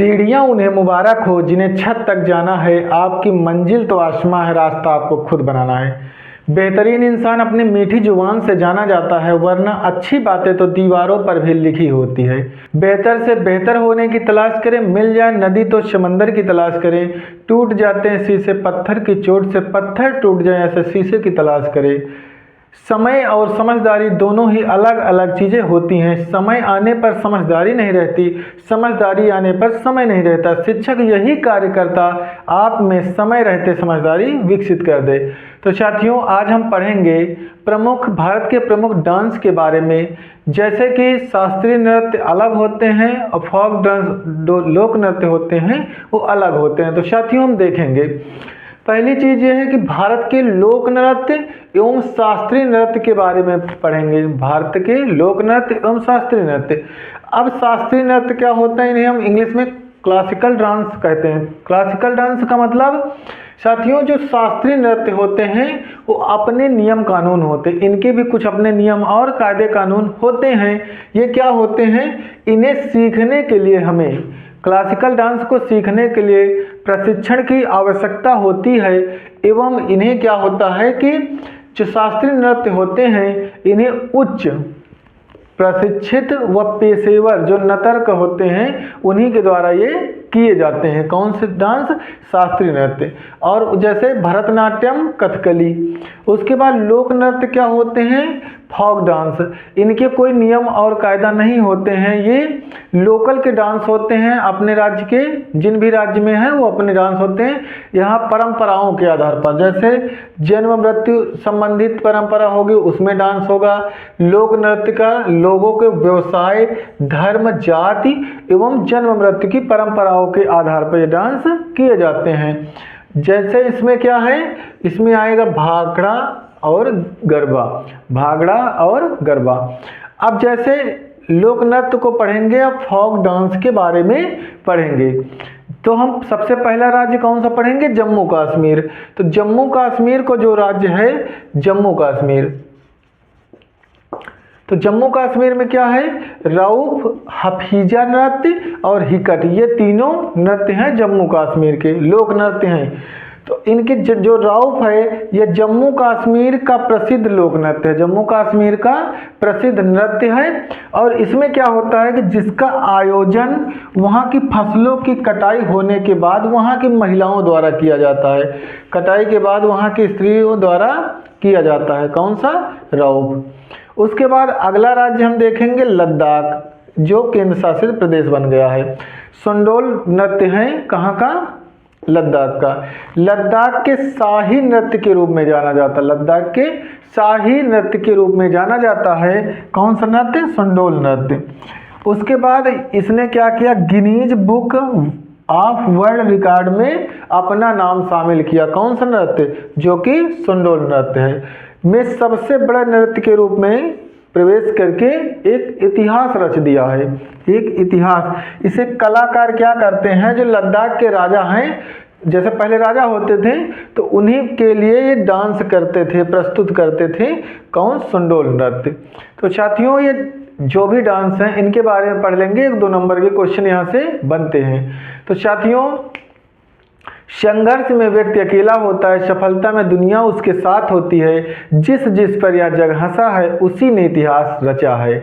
सीढ़ियाँ उन्हें मुबारक हो जिन्हें छत तक जाना है, आपकी मंजिल तो आसमां है, रास्ता आपको खुद बनाना है। बेहतरीन इंसान अपनी मीठी जुबान से जाना जाता है, वरना अच्छी बातें तो दीवारों पर भी लिखी होती है। बेहतर से बेहतर होने की तलाश करें, मिल जाए नदी तो समंदर की तलाश करें। टूट जाते हैं शीशे पत्थर की चोट से, पत्थर टूट जाए ऐसे शीशे की तलाश करें। समय और समझदारी दोनों ही अलग अलग चीज़ें होती हैं। समय आने पर समझदारी नहीं रहती, समझदारी आने पर समय नहीं रहता। शिक्षक यही कार्य करता, आप में समय रहते समझदारी विकसित कर दे। तो साथियों, आज हम पढ़ेंगे भारत के प्रमुख डांस के बारे में। जैसे कि शास्त्रीय नृत्य अलग होते हैं और फोक डांस लोक नृत्य होते हैं वो अलग होते हैं। तो साथियों, हम देखेंगे पहली चीज़ ये है कि भारत के लोक नृत्य एवं शास्त्रीय नृत्य के बारे में पढ़ेंगे। भारत के लोक नृत्य एवं शास्त्रीय नृत्य। अब शास्त्रीय नृत्य क्या होता है, इन्हें हम इंग्लिश में क्लासिकल डांस कहते हैं। क्लासिकल डांस का मतलब साथियों, जो शास्त्रीय नृत्य होते हैं वो अपने नियम कानून होते हैं, इनके भी कुछ अपने नियम और कायदे कानून होते हैं। ये क्या होते हैं, इन्हें सीखने के लिए हमें क्लासिकल डांस को सीखने के लिए प्रशिक्षण की आवश्यकता होती है। एवं इन्हें क्या होता है कि जो शास्त्रीय नृत्य होते हैं इन्हें उच्च प्रशिक्षित व पेशेवर जो नर्तक होते हैं उन्हीं के द्वारा ये किए जाते हैं। कौन से डांस, शास्त्रीय नृत्य। और जैसे भरतनाट्यम, कथकली। उसके बाद लोक नृत्य क्या होते हैं, फोक डांस। इनके कोई नियम और कायदा नहीं होते हैं, ये लोकल के डांस होते हैं, अपने राज्य के जिन भी राज्य में हैं वो अपने डांस होते हैं। यहाँ परंपराओं के आधार पर, जैसे जन्म मृत्यु संबंधित परंपरा होगी उसमें डांस होगा। लोक नृत्य का लोगों के व्यवसाय, धर्म, जाति एवं जन्म मृत्यु की परंपराओं के आधार पर ये डांस किए जाते हैं। जैसे इसमें क्या है, इसमें आएगा भांगड़ा और गरबा। भांगड़ा और गरबा। अब जैसे लोक नृत्य को पढ़ेंगे, अब फोक डांस के बारे में पढ़ेंगे। तो हम सबसे पहला राज्य कौन सा पढ़ेंगे, जम्मू कश्मीर। तो जम्मू कश्मीर को जो राज्य है जम्मू कश्मीर, तो जम्मू कश्मीर में क्या है, रऊफ, हफीजा नृत्य और हिकट, ये तीनों नृत्य हैं जम्मू कश्मीर के, लोक नृत्य हैं। तो इनके जो रऊफ है ये जम्मू कश्मीर का प्रसिद्ध लोक नृत्य है, जम्मू कश्मीर का प्रसिद्ध नृत्य है। और इसमें क्या होता है कि जिसका आयोजन वहाँ की फसलों की कटाई होने के बाद वहाँ की महिलाओं द्वारा किया जाता है, कटाई के बाद वहाँ की स्त्रियों द्वारा किया जाता है। कौन सा, रऊफ। उसके बाद अगला राज्य हम देखेंगे लद्दाख, जो केंद्र शासित प्रदेश बन गया है। संडोल नृत्य है कहाँ का, लद्दाख का। लद्दाख के शाही नृत्य के रूप में जाना जाता है, लद्दाख के शाही नृत्य के रूप में जाना जाता है। कौन सा नृत्य, संडोल नृत्य। उसके बाद इसने क्या किया, Guinness book of world record में अपना नाम शामिल किया। कौन सा नृत्य, जो कि संडोल नृत्य है। में सबसे बड़ा नृत्य के रूप में प्रवेश करके एक इतिहास रच दिया है, एक इतिहास। इसे कलाकार क्या करते हैं, जो लद्दाख के राजा हैं, जैसे पहले राजा होते थे तो उन्हीं के लिए ये डांस करते थे, प्रस्तुत करते थे। कौन, संडोल नृत्य। तो साथियों, ये जो भी डांस हैं इनके बारे में पढ़ लेंगे, 1-2 नंबर के क्वेश्चन यहाँ से बनते हैं। तो साथियों, संघर्ष में व्यक्ति अकेला होता है, सफलता में दुनिया उसके साथ होती है। जिस जिस पर यह जग हंसा है उसी ने इतिहास रचा है।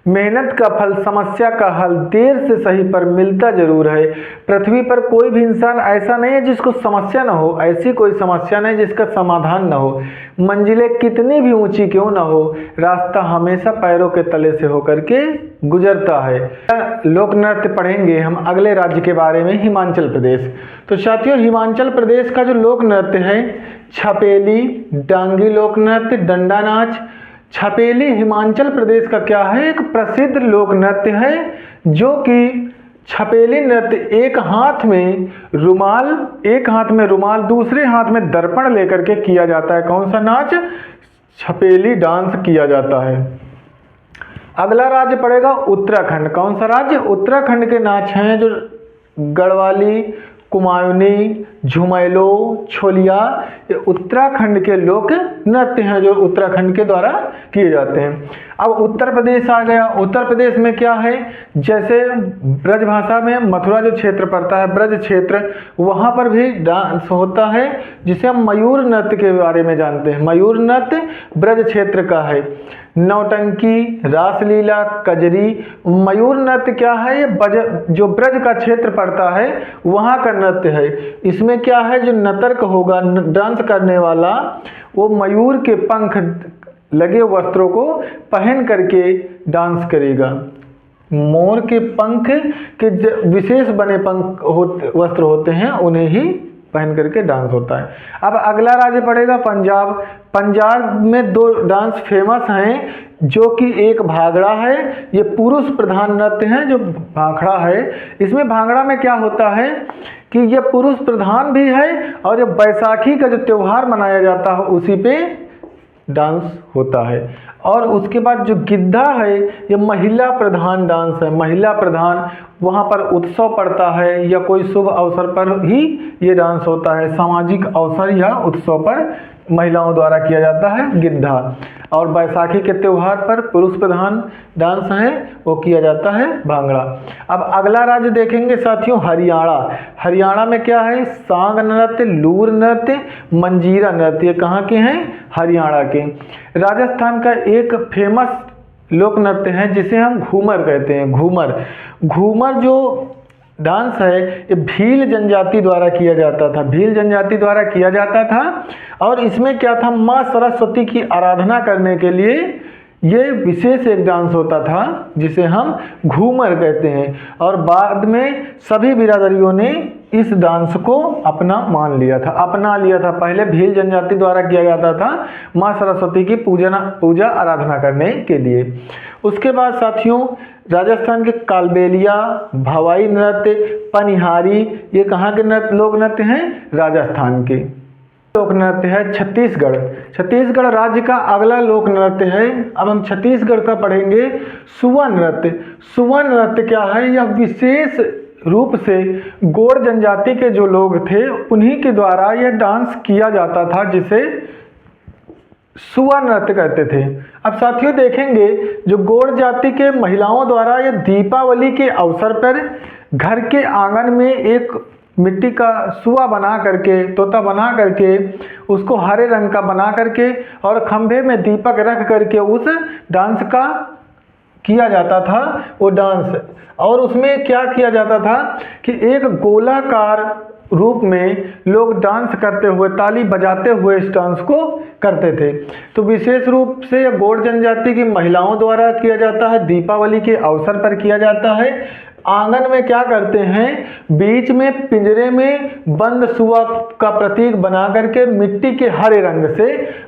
मेहनत का फल, समस्या का हल देर से सही पर मिलता जरूर है। पृथ्वी पर कोई भी इंसान ऐसा नहीं है जिसको समस्या न हो, ऐसी कोई समस्या नहीं जिसका समाधान न हो। मंजिलें कितनी भी ऊंची क्यों न हो, रास्ता हमेशा पैरों के तले से होकर के गुजरता है। लोक नृत्य पढ़ेंगे हम अगले राज्य के बारे में, हिमाचल प्रदेश। तो साथियों, हिमाचल प्रदेश का जो लोक नृत्य है, छपेली, डांगी लोक नृत्य, डंडा नाच। छपेली हिमाचल प्रदेश का क्या है, एक प्रसिद्ध लोक नृत्य है, जो कि छपेली नृत्य एक हाथ में रुमाल दूसरे हाथ में दर्पण लेकर के किया जाता है। कौन सा नाच, छपेली डांस किया जाता है। अगला राज्य पड़ेगा उत्तराखंड। कौन सा राज्य, उत्तराखंड के नाच हैं जो गढ़वाली, कुमायूनी, झुमैलो, छोलिया, ये उत्तराखंड के लोक नृत्य हैं जो उत्तराखंड के द्वारा किए जाते हैं। अब उत्तर प्रदेश आ गया। उत्तर प्रदेश में क्या है, जैसे ब्रज भाषा में मथुरा जो क्षेत्र पड़ता है, ब्रज क्षेत्र, वहाँ पर भी डांस होता है जिसे हम मयूर नृत्य के बारे में जानते हैं। मयूर नृत्य ब्रज क्षेत्र का है। नौटंकी, रासलीला, कजरी, मयूर नृत्य क्या है, ये जो ब्रज का क्षेत्र पड़ता है वहाँ का नृत्य है। इसमें क्या है, जो नर्तक होगा डांस करने वाला, वो मयूर के पंख लगे वस्त्रों को पहन करके डांस करेगा। मोर के पंख के विशेष बने वस्त्र होते हैं, उन्हें ही पहन करके डांस होता है। अब अगला राज्य पड़ेगा पंजाब। पंजाब में 2 डांस फेमस हैं, जो कि एक भांगड़ा है, ये पुरुष प्रधान नृत्य है। जो भांगड़ा है, इसमें भांगड़ा में क्या होता है कि ये पुरुष प्रधान भी है, और जो बैसाखी का जो त्यौहार मनाया जाता है उसी पे डांस होता है। और उसके बाद जो गिद्धा है, ये महिला प्रधान डांस है। महिला प्रधान, वहाँ पर उत्सव पड़ता है या कोई शुभ अवसर पर ही ये डांस होता है। सामाजिक अवसर या उत्सव पर महिलाओं द्वारा किया जाता है गिद्धा। और बैसाखी के त्यौहार पर पुरुष प्रधान डांस है, वो किया जाता है भांगड़ा। अब अगला राज्य देखेंगे साथियों, हरियाणा। हरियाणा में क्या है, सांग नृत्य, लूर नृत्य, मंजीरा नृत्य, कहाँ के हैं, हरियाणा के। राजस्थान का एक फेमस लोक नृत्य है जिसे हम घूमर कहते हैं। घूमर जो डांस है, ये भील जनजाति द्वारा किया जाता था। भील जनजाति द्वारा किया जाता था, और इसमें क्या था, माँ सरस्वती की आराधना करने के लिए ये विशेष एक डांस होता था जिसे हम घूमर कहते हैं। और बाद में सभी बिरादरियों ने इस डांस को अपना अपना लिया था। पहले भील जनजाति द्वारा किया जाता था माँ सरस्वती की पूजा आराधना करने के लिए। उसके बाद साथियों, राजस्थान के कालबेलिया, भवाई नृत्य, पनिहारी, ये कहाँ के लोक नृत्य हैं, राजस्थान के। लोक नृत्य है छत्तीसगढ़। छत्तीसगढ़ राज्य का अगला लोक नृत्य है। अब हम छत्तीसगढ़ का पढ़ेंगे सुवा नृत्य। सुवा नृत्य क्या है, यह विशेष रूप से गोंड जनजाति के जो लोग थे उन्हीं के द्वारा यह डांस किया जाता था, जिसे सुवा नृत्य कहते थे। अब साथियों देखेंगे, जो गोंड जाति के महिलाओं द्वारा यह दीपावली के अवसर पर घर के आंगन में एक मिट्टी का सुआ बना करके, तोता बना करके, उसको हरे रंग का बना करके और खंभे में दीपक रख करके उस डांस का किया जाता था वो डांस। और उसमें क्या किया जाता था कि एक गोलाकार रूप में लोग डांस करते हुए, ताली बजाते हुए इस डांस को करते थे। तो विशेष रूप से गोंड जनजाति की महिलाओं द्वारा किया जाता है, दीपावली के अवसर पर किया जाता है। आंगन में क्या करते हैं, बीच में पिंजरे में बंद सुआ का प्रतीक बना करके, मिट्टी के हरे रंग से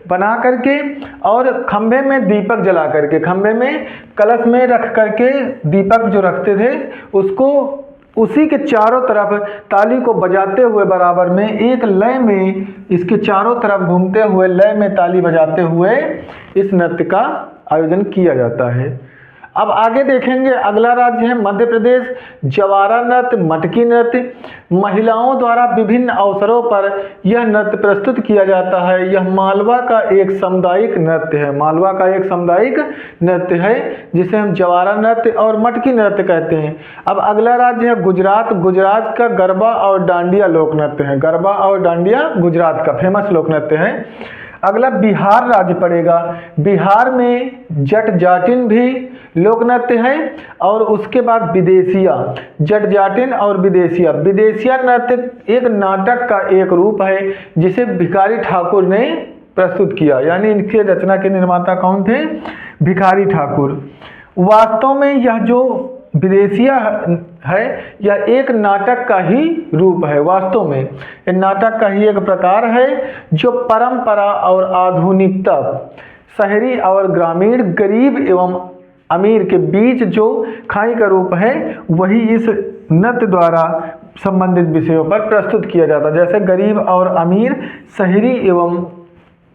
बना करके, और खंभे में दीपक जला करके, खंभे में कलश में रख करके दीपक जो रखते थे उसको उसी के चारों तरफ ताली को बजाते हुए बराबर में एक लय में, इसके चारों तरफ घूमते हुए लय में ताली बजाते हुए इस नृत्य का आयोजन किया जाता है। अब आगे देखेंगे, अगला राज्य है मध्य प्रदेश। जवारा नृत्य, मटकी नृत्य, महिलाओं द्वारा विभिन्न अवसरों पर यह नृत्य प्रस्तुत किया जाता है। यह मालवा का एक सामुदायिक नृत्य है। मालवा का एक सामुदायिक नृत्य है जिसे हम जवारा नृत्य और मटकी नृत्य कहते हैं। अब अगला राज्य है गुजरात। गुजरात का गरबा और डांडिया लोक नृत्य है। गरबा और डांडिया गुजरात का फेमस लोक नृत्य है। अगला बिहार राज्य पड़ेगा। बिहार में जट जाटिन भी लोक नृत्य है। और उसके बाद विदेशिया, जट जाटिन और विदेशिया। विदेशिया नृत्य एक नाटक का एक रूप है जिसे भिखारी ठाकुर ने प्रस्तुत किया, यानी इनके रचना के निर्माता कौन थे, भिखारी ठाकुर। वास्तव में यह जो विदेशिया है यह एक नाटक का ही रूप है। वास्तव में यह नाटक का ही एक प्रकार है जो परंपरा और आधुनिकता, शहरी और ग्रामीण, गरीब एवं अमीर के बीच जो खाई का रूप है वही इस नृत्य द्वारा संबंधित विषयों पर प्रस्तुत किया जाता है। जैसे गरीब और अमीर, शहरी एवं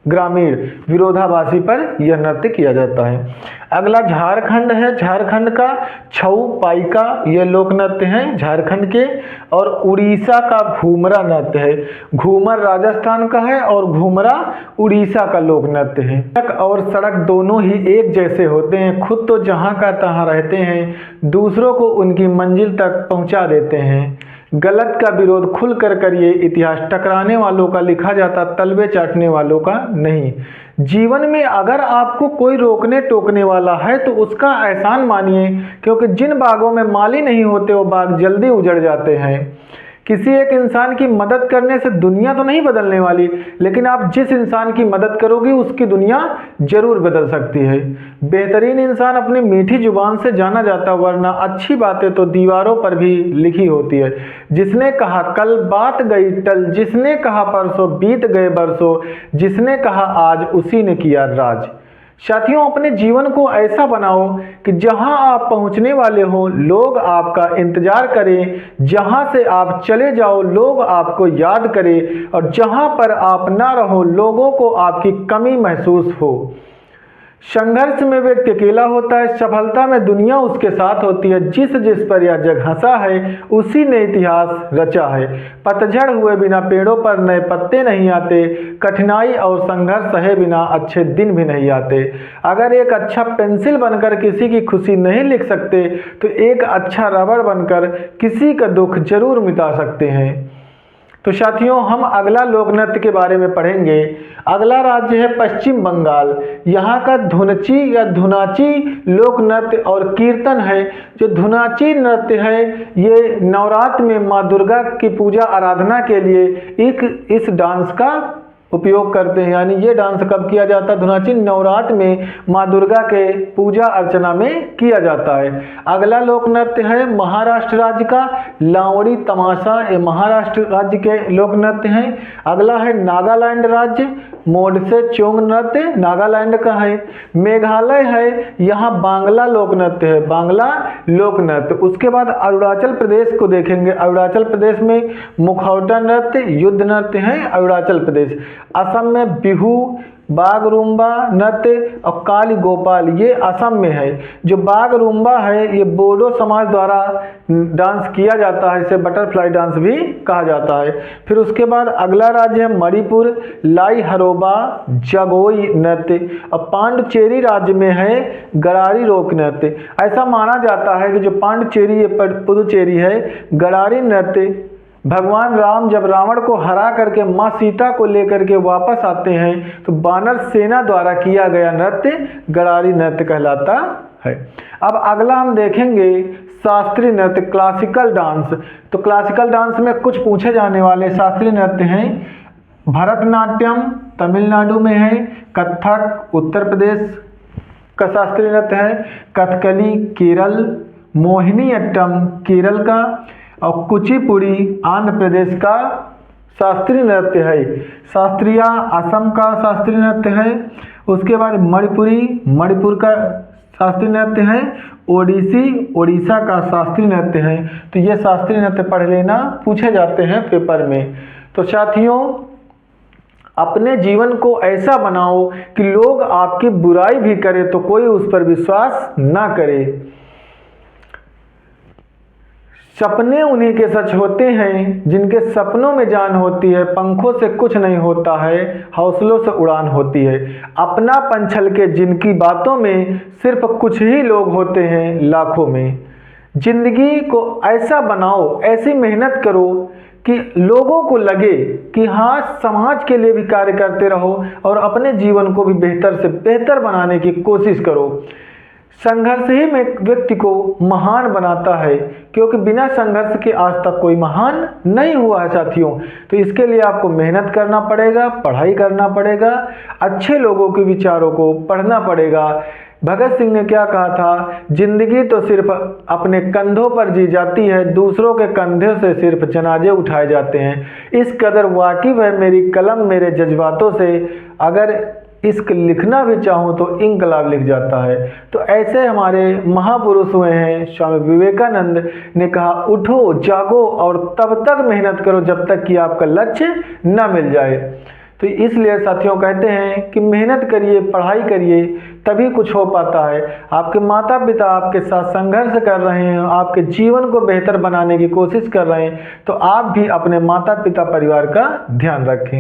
ग्रामीण विरोधाभासी पर यह नृत्य किया जाता है। अगला झारखंड है। झारखंड का छऊ पाइका ये लोक नृत्य हैं झारखंड के। और उड़ीसा का घूमरा नृत्य है। घूमर राजस्थान का है और घूमरा उड़ीसा का लोक नृत्य है। सड़क और सड़क दोनों ही एक जैसे होते हैं। खुद तो जहाँ का तहाँ रहते हैं, दूसरों को उनकी मंजिल तक पहुँचा देते हैं। गलत का विरोध खुल कर करिए इतिहास, टकराने वालों का लिखा जाता, तलवे चाटने वालों का नहीं। जीवन में अगर आपको कोई रोकने टोकने वाला है तो उसका एहसान मानिए, क्योंकि जिन बागों में माली नहीं होते वो बाग जल्दी उजड़ जाते हैं। किसी एक इंसान की मदद करने से दुनिया तो नहीं बदलने वाली, लेकिन आप जिस इंसान की मदद करोगे उसकी दुनिया जरूर बदल सकती है। बेहतरीन इंसान अपनी मीठी जुबान से जाना जाता, वरना अच्छी बातें तो दीवारों पर भी लिखी होती है। जिसने कहा कल बात गई टल, जिसने कहा परसों बीत गए बरसों, जिसने कहा आज उसी ने किया राज। साथियों, अपने जीवन को ऐसा बनाओ कि जहां आप पहुंचने वाले हो लोग आपका इंतजार करें, जहां से आप चले जाओ लोग आपको याद करें, और जहां पर आप ना रहो लोगों को आपकी कमी महसूस हो। संघर्ष में व्यक्ति अकेला होता है, सफलता में दुनिया उसके साथ होती है। जिस जिस पर यह जग हंसा है उसी ने इतिहास रचा है। पतझड़ हुए बिना पेड़ों पर नए पत्ते नहीं आते, कठिनाई और संघर्ष सहे बिना अच्छे दिन भी नहीं आते। अगर एक अच्छा पेंसिल बनकर किसी की खुशी नहीं लिख सकते तो एक अच्छा रबड़ बनकर किसी का दुख जरूर मिटा सकते हैं। तो साथियों, हम अगला लोक नृत्य के बारे में पढ़ेंगे। अगला राज्य है पश्चिम बंगाल। यहाँ का धुनची या धुनाची लोक नृत्य और कीर्तन है। जो धुनाची नृत्य है ये नवरात्र में माँ दुर्गा की पूजा आराधना के लिए इस डांस का उपयोग करते हैं। यानी ये डांस कब किया जाता है? धुनाची नवरात्र में माँ दुर्गा के पूजा अर्चना में किया जाता है। अगला लोक नृत्य है महाराष्ट्र राज्य का लावड़ी तमाशा। ये महाराष्ट्र राज्य के लोक नृत्य हैं। अगला है नागालैंड राज्य, मोडसे चोंग नृत्य नागालैंड का है। मेघालय है, यहाँ बांग्ला लोक नृत्य है, बांग्ला लोक नृत्य। उसके बाद अरुणाचल प्रदेश को देखेंगे। अरुणाचल प्रदेश में मुखौटा नृत्य युद्ध नृत्य है अरुणाचल प्रदेश। असम में बिहू, बागरूम्बा नृत्य और काली गोपाल ये असम में है। जो बागरूम्बा है ये बोडो समाज द्वारा डांस किया जाता है, इसे बटरफ्लाई डांस भी कहा जाता है। फिर उसके बाद अगला राज्य है मणिपुर, लाई हरोबा जगोई नृत्य। और पांडुचेरी राज्य में है गरारी लोक नृत्य। ऐसा माना जाता है कि जो पांडुचेरी ये पुदुचेरी है, गरारी नृत्य भगवान राम जब रावण को हरा करके माँ सीता को लेकर के वापस आते हैं तो वानर सेना द्वारा किया गया नृत्य गरारी नृत्य कहलाता है। अब अगला हम देखेंगे शास्त्रीय नृत्य, क्लासिकल डांस। तो क्लासिकल डांस में कुछ पूछे जाने वाले शास्त्रीय नृत्य हैं। भरतनाट्यम तमिलनाडु में है, कथक उत्तर प्रदेश का शास्त्रीय नृत्य है, कथकली केरल, मोहिनीअट्टम केरल का, और कुचिपुड़ी आंध्र प्रदेश का शास्त्रीय नृत्य है। शास्त्रीय असम का शास्त्रीय नृत्य है। उसके बाद मणिपुर का शास्त्रीय नृत्य है। ओडिसी ओडिशा का शास्त्रीय नृत्य है। तो ये शास्त्रीय नृत्य पढ़ लेना, पूछे जाते हैं पेपर में। तो साथियों, अपने जीवन को ऐसा बनाओ कि लोग आपकी बुराई भी करें तो कोई उस पर विश्वास ना करे। सपने उन्हीं के सच होते हैं जिनके सपनों में जान होती है। पंखों से कुछ नहीं होता है, हौसलों से उड़ान होती है। अपना पंछल के जिनकी बातों में सिर्फ कुछ ही लोग होते हैं लाखों में। जिंदगी को ऐसा बनाओ, ऐसी मेहनत करो कि लोगों को लगे कि हाँ, समाज के लिए भी कार्य करते रहो और अपने जीवन को भी बेहतर से बेहतर बनाने की कोशिश करो। संघर्ष ही में व्यक्ति को महान बनाता है, क्योंकि बिना संघर्ष के आज तक कोई महान नहीं हुआ है साथियों। तो इसके लिए आपको मेहनत करना पड़ेगा, पढ़ाई करना पड़ेगा, अच्छे लोगों के विचारों को पढ़ना पड़ेगा। भगत सिंह ने क्या कहा था? जिंदगी तो सिर्फ अपने कंधों पर जी जाती है, दूसरों के कंधों से सिर्फ जनाजे उठाए जाते हैं। इस कदर वाकिफ है मेरी कलम मेरे जज्बातों से, अगर इश्क लिखना भी चाहूँ तो इंकलाब लिख जाता है। तो ऐसे हमारे महापुरुष हुए हैं। स्वामी विवेकानंद ने कहा, उठो जागो और तब तक मेहनत करो जब तक कि आपका लक्ष्य न मिल जाए। तो इसलिए साथियों कहते हैं कि मेहनत करिए, पढ़ाई करिए, तभी कुछ हो पाता है। आपके माता पिता आपके साथ संघर्ष कर रहे हैं, आपके जीवन को बेहतर बनाने की कोशिश कर रहे हैं, तो आप भी अपने माता पिता परिवार का ध्यान रखें।